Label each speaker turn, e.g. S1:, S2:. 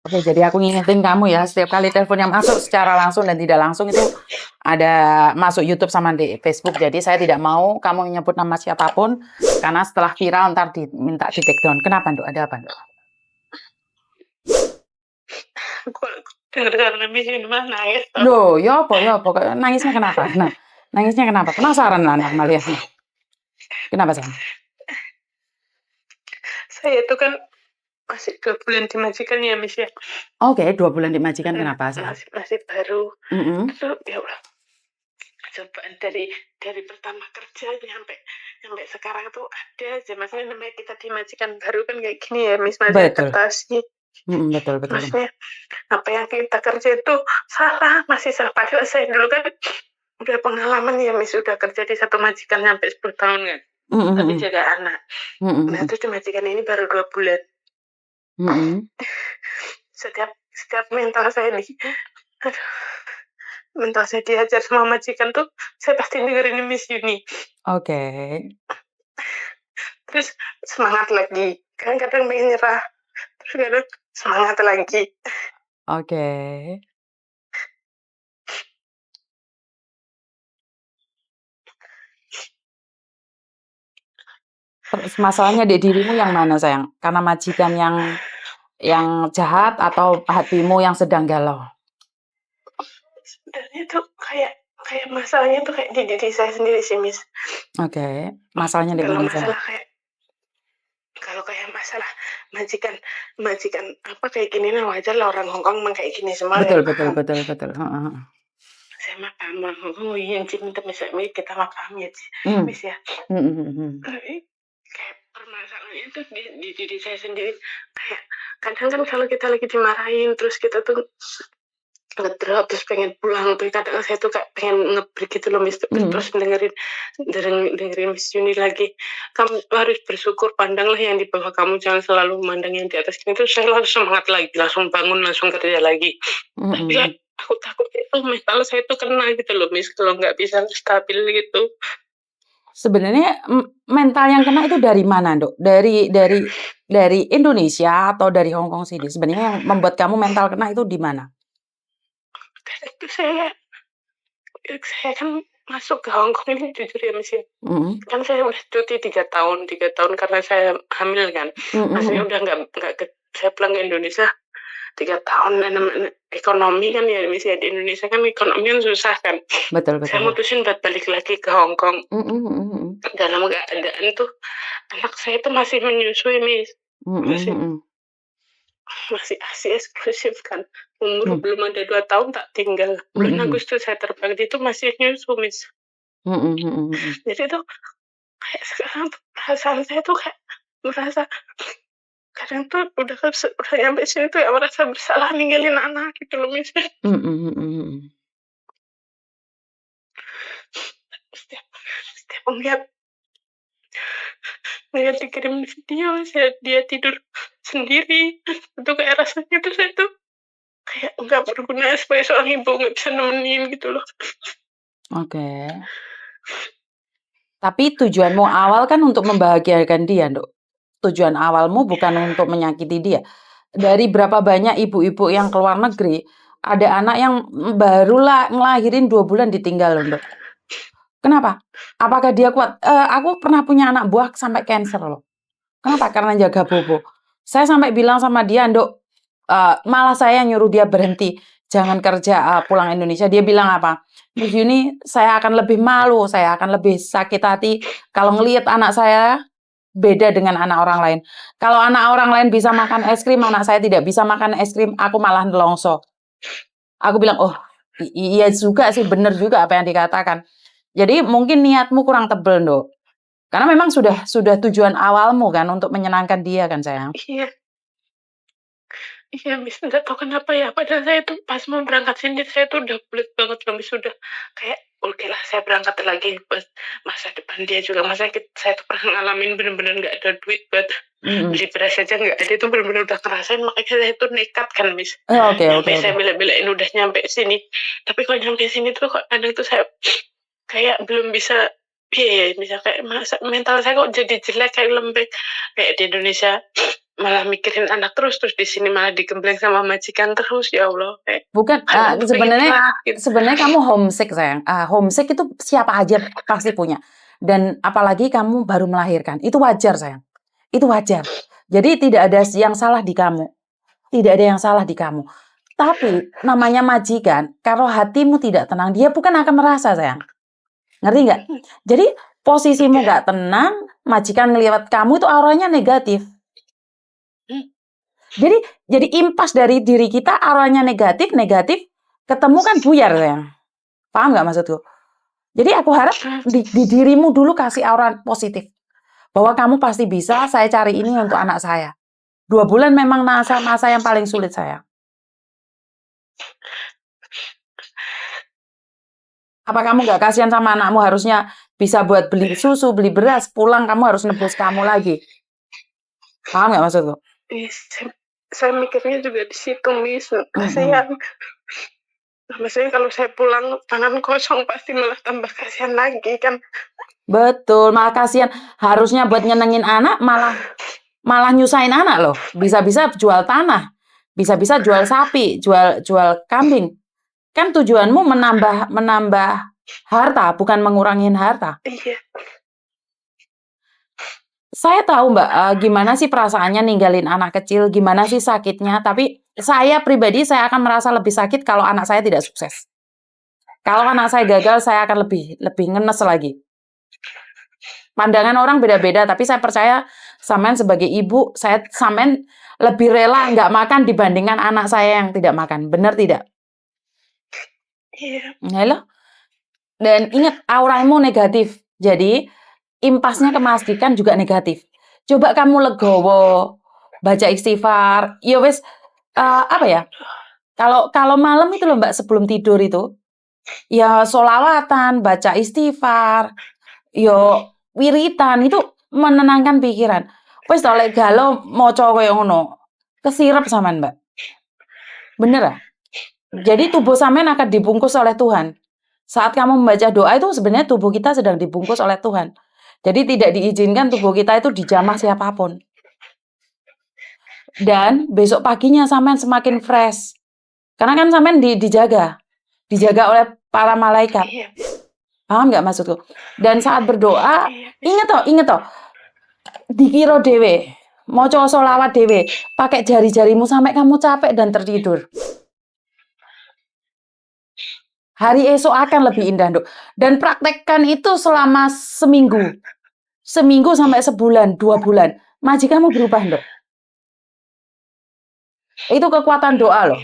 S1: Oke, jadi aku ngingetin kamu ya, setiap kali telepon yang masuk secara langsung dan tidak langsung itu ada masuk YouTube sama di Facebook. Jadi saya tidak mau kamu nyebut nama siapapun karena setelah viral ntar diminta di take down. Kenapa, Nduk? Ada apa, Nduk?
S2: Aku dengar lebih ini mah nangis tau.
S1: Loh, ya apa, ya apa? Nangisnya kenapa? Nah, nangisnya kenapa? Penasaran lah anak Amalia. Kenapa, sayang?
S2: Saya itu kan masih 2 bulan di majikan ya, Miss, ya.
S1: Oke, 2 bulan di majikan kenapa, sayang?
S2: Masih baru.
S1: Mhm.
S2: Itu ya Allah, cobaan dari pertama kerja nyampe sekarang tuh ada aja. Maksudnya namanya kita di majikan baru kan kayak gini ya, Miss, masih
S1: Betul.
S2: adaptasi.
S1: Betul.
S2: Maksudnya apa yang kita kerja itu masih salah. Padahal saya dulu kan udah pengalaman ya, Miss, udah kerja di satu majikan sampai 10 tahun kan. Tapi jaga anak. Nah, terus di majikan ini baru 2 bulan. Setiap mental saya nih, aduh, mental saya diajar sama majikan tuh, saya pasti dengerin Miss Yuni.
S1: Oke.
S2: Terus semangat lagi, kadang pengen nyerah, terus kadang semangat lagi.
S1: Oke. Terus masalahnya di dirimu yang mana, sayang? Karena majikan yang jahat atau hatimu yang sedang galau?
S2: Sebenarnya tuh kayak masalahnya tuh kayak di diri saya sendiri sih, Miss.
S1: Oke, masalahnya di mana, sayang?
S2: Kalau kayak masalah majikan apa kayak gini nah wajar lah, orang Hongkong emang kayak gini semua.
S1: Betul.
S2: Heeh. Saya mah paham Hongkong yang cinta misalnya kita mah paham ya, Miss ya. Tapi kayak permasalahannya tuh di diri saya sendiri. Kayak kadang kan kalau kita lagi dimarahin terus kita tuh ngedrop terus pengen pulang tuh, kadang saya tuh kayak pengen nge-break gitu loh, Miss. Terus dengerin Miss Yuni lagi, kamu harus bersyukur, pandanglah yang di bawah kamu, jangan selalu memandang yang di atas. Itu saya langsung semangat lagi, langsung bangun, langsung kerja lagi. Tapi kayak aku takut itu mental saya tuh kena gitu loh, Miss, kalau nggak bisa stabil gitu.
S1: Sebenarnya mental yang kena itu dari mana, Nduk? Dari Indonesia atau dari Hong Kong sini? Sebenarnya yang membuat kamu mental kena itu di mana?
S2: Itu saya kan masuk ke Hong Kong ini jujur ya, Miss, ya. Kan saya udah cuti 3 tahun karena saya hamil kan. Maksudnya udah saya pulang ke Indonesia 3 tahun, dan ekonomi kan ya, Miss, ya, di Indonesia kan ekonomi kan susah kan.
S1: Betul.
S2: Saya mutusin buat balik lagi ke Hong Kong. Dalam keadaan tuh anak saya tuh masih menyusui, Miss. Masih ASI eksklusif kan. Umur belum ada 2 tahun tak tinggal. Bulan Agustus saya terbang, dia tuh masih nyusu, Miss. Jadi tuh kayak sekarang tuh perasaan saya tuh kayak merasa kadang tuh udah nyampe sini tuh ya merasa bersalah ninggalin anak gitu loh, Miss. Setiap ngeliat dikirim video dia tidur sendiri, itu kayak rasanya tuh saya tuh kayak nggak berguna sebagai seorang ibu, nggak bisa nemenin gitu loh.
S1: Oke. Tapi tujuanmu awal kan untuk membahagiakan dia, Nduk. Tujuan awalmu bukan untuk menyakiti dia. Dari berapa banyak ibu-ibu yang keluar negeri, ada anak yang barulah ngelahirin 2 bulan ditinggal, Nduk. Kenapa? Apakah dia kuat? Aku pernah punya anak buah sampai cancer loh. Kenapa? Karena jaga bobo. Saya sampai bilang sama dia, Nduk, malah saya nyuruh dia berhenti, jangan kerja, pulang Indonesia. Dia bilang apa? Miss Yuni, saya akan lebih malu, saya akan lebih sakit hati kalau ngelihat anak saya beda dengan anak orang lain. Kalau anak orang lain bisa makan es krim, anak saya tidak bisa makan es krim, aku malah nelongso. Aku bilang, oh iya juga sih, bener juga apa yang dikatakan. Jadi mungkin niatmu kurang tebel, Nduk. Karena memang sudah tujuan awalmu kan untuk menyenangkan dia kan, sayang?
S2: Iya, Miss, nggak tahu kenapa ya, padahal saya tuh pas mau berangkat sini saya tuh udah pelit banget loh, Miss, sudah kayak oke lah saya berangkat lagi buat masa depan dia juga. Saya tuh pernah ngalamin bener-bener nggak ada duit buat beli beras aja nggak ada, itu bener-bener udah ngerasain, makanya saya tuh nekat kan, Miss.
S1: Oke.
S2: Saya bela-belain udah nyampe sini, tapi kalau nyampe sini tuh kok kadang tuh saya kayak belum bisa, bisa kayak mental saya kok jadi jelek, kayak lembek kayak di Indonesia. malah mikirin anak terus di sini malah digembleng sama majikan terus, ya Allah.
S1: Bukan, sebenarnya kamu homesick sayang. Homesick itu siapa aja pasti punya. Dan apalagi kamu baru melahirkan, itu wajar sayang. Itu wajar. Jadi tidak ada yang salah di kamu. Tidak ada yang salah di kamu. Tapi namanya majikan, kalau hatimu tidak tenang, dia bukan akan merasa sayang. Ngerti nggak? Jadi posisimu nggak tenang, majikan ngelihat kamu itu auranya negatif. Jadi impas dari diri kita auranya negatif, ketemu kan buyar sayang. Paham nggak maksudku? Jadi aku harap di dirimu dulu kasih aura positif. Bahwa kamu pasti bisa, saya cari ini untuk anak saya. 2 bulan memang masa yang paling sulit sayang. Apa kamu nggak kasihan sama anakmu, harusnya bisa buat beli susu, beli beras, pulang kamu harus nebus kamu lagi. Paham nggak maksudku?
S2: Saya mikirnya juga di situ, Miss. Kasihan. Maksudnya kalau saya pulang tangan kosong pasti malah tambah kasihan lagi kan. Betul,
S1: malah kasihan. Harusnya buat nyenengin anak malah nyusahin anak loh. Bisa-bisa jual tanah, bisa-bisa jual sapi, jual kambing. Kan tujuanmu menambah harta, bukan mengurangin harta.
S2: Iya.
S1: Saya tahu Mbak, gimana sih perasaannya ninggalin anak kecil, gimana sih sakitnya, tapi saya pribadi saya akan merasa lebih sakit kalau anak saya tidak sukses. Kalau anak saya gagal, saya akan lebih ngenes lagi. Pandangan orang beda-beda, tapi saya percaya sampean sebagai ibu, sampean lebih rela nggak makan dibandingkan anak saya yang tidak makan. Benar tidak?
S2: Iya.
S1: Halo? Dan ingat, auramu negatif. Jadi impasnya ke majikan juga negatif. Coba kamu legowo, baca istighfar. Ya wes, apa ya? Kalau malam itu loh Mbak, sebelum tidur itu, ya sholawatan, baca istighfar, yo wiritan, itu menenangkan pikiran. Wes oleh galau maca koyo ngono, kesirep sampean Mbak. Bener ya? Jadi tubuh sampean akan dibungkus oleh Tuhan. Saat kamu membaca doa itu sebenarnya tubuh kita sedang dibungkus oleh Tuhan. Jadi tidak diizinkan tubuh kita itu dijamah siapapun. Dan besok paginya sampean semakin fresh. Karena kan sampean dijaga oleh para malaikat. Paham nggak maksudku? Dan saat berdoa, inget toh, dikira dewe, maca sholawat dewe, pakai jari-jarimu sampai kamu capek dan tertidur. Hari esok akan lebih indah, Dok. Dan praktekkan itu selama seminggu. Seminggu sampai sebulan, 2 bulan. Majikanmu berubah, Dok. Itu kekuatan doa loh.